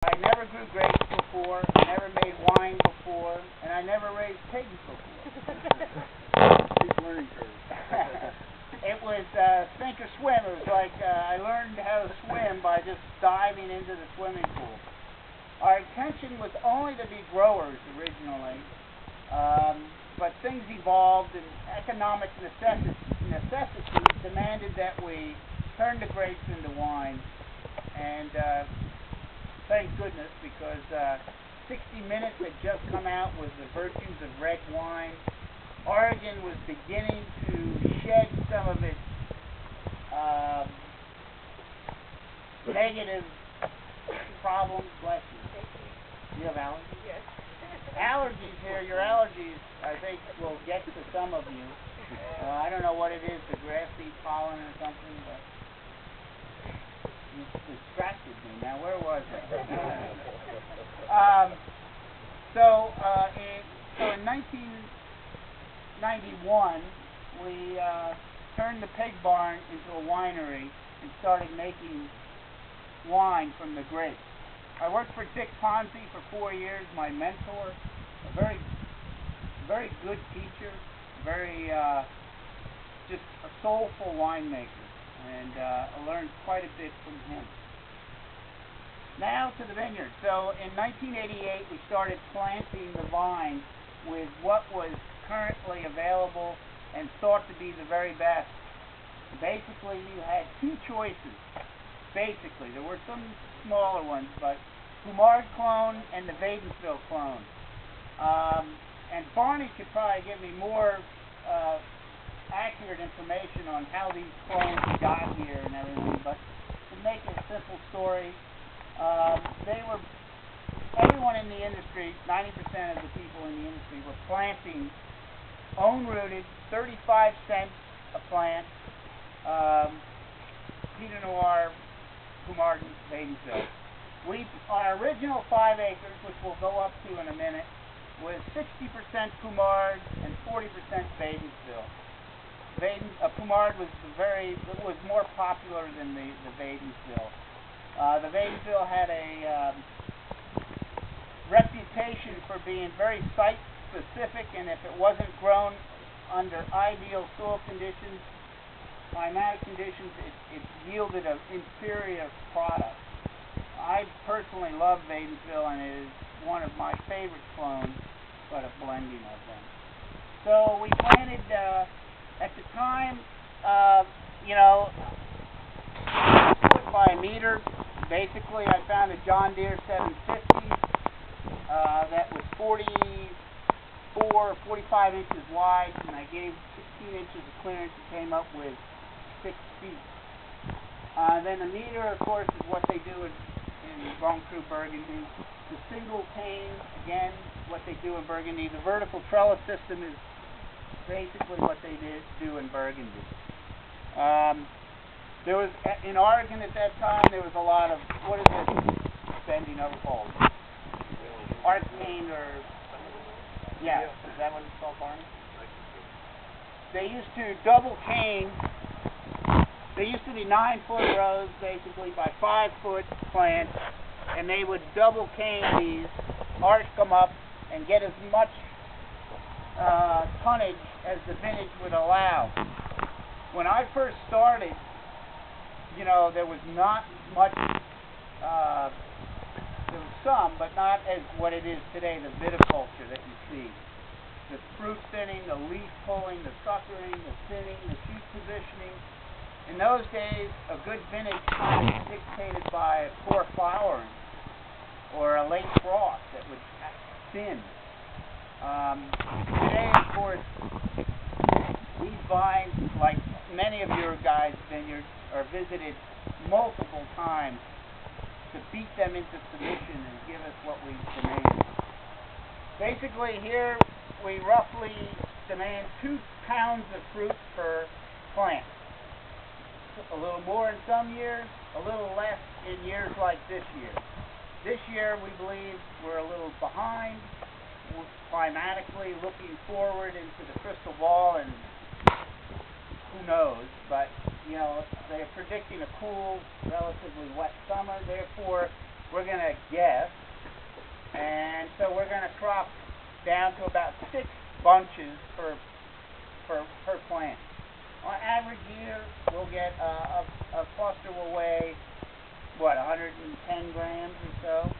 I never grew grapes before, I never made wine before, and I never raised pigs before. Steep learning curve. It was sink or swim. It was like I learned how to swim by just diving into the swimming pool. Our intention was only to be growers originally, but things evolved and economic necessity demanded that we turn the grapes into wine. And thank goodness, because 60 Minutes had just come out with the virtues of red wine. Oregon was beginning to shed some of its negative problems. Bless you. Do you have allergies? Yes. Allergies here. Your allergies, I think, will get to some of you. I don't know what it is, the grass seed pollen or something, but you distracted me. Now, where was I? So in 1991, we turned the pig barn into a winery and started making wine from the grapes. I worked for Dick Ponzi for 4 years, my mentor, a very good teacher, very just a soulful winemaker, and I learned quite a bit from him. Now to the vineyard. So in 1988 we started planting the vine with what was currently available and thought to be the very best. Basically you had two choices. Basically, there were some smaller ones, but Poumard clone and the Wadensville clone. And Barney could probably give me more accurate information on how these clones got here and everything, but to make it a simple story, everyone in the industry, 90% of the people in the industry were planting own-rooted, 35 cents a plant, Pinot Noir, Poumard, and Wadensville. Our original 5 acres, which we'll go up to in a minute, was 60% Poumard and 40% Wadensville. Poumard was more popular than the Wadensville. The Wadensville had a reputation for being very site-specific, and if it wasn't grown under ideal soil conditions, climatic conditions, it yielded an inferior product. I personally love Wadensville, and it is one of my favorite clones, but a blending of them. So we planted, at the time, foot by a meter. Basically, I found a John Deere 750 that was 44 or 45 inches wide, and I gave 16 inches of clearance and came up with 6 feet. Then a meter, of course, is what they do in Grand Cru Burgundy. The single cane, again, what they do in Burgundy. The vertical trellis system is basically what they do in Burgundy. There was, in Oregon at that time, there was a lot of, what is this bending over called? Art cane or, yeah, is that what it's called, Barney? They used to double cane. They used to be 9-foot rows, basically, by 5-foot plants, and they would double cane these, arch them up, and get as much tonnage as the vintage would allow. When I first started, there was not much, there was some, but not as what it is today, the viticulture that you see. The fruit thinning, the leaf pulling, the suckering, the thinning, the shoot positioning. In those days, a good vintage was dictated by poor flowering or a late frost that would thin. Today, of course, these vines, like many of your guys' vineyards, are visited multiple times to beat them into submission and give us what we demand. Basically, here we roughly demand 2 pounds of fruit per plant. A little more in some years, a little less in years like this year. This year, we believe we're a little behind, climatically looking forward into the crystal ball, and who knows, but they're predicting a cool, relatively wet summer. Therefore, we're going to guess. And so we're going to crop down to about 6 bunches per plant. On average year, we'll get a cluster will weigh, what, 110 grams or so.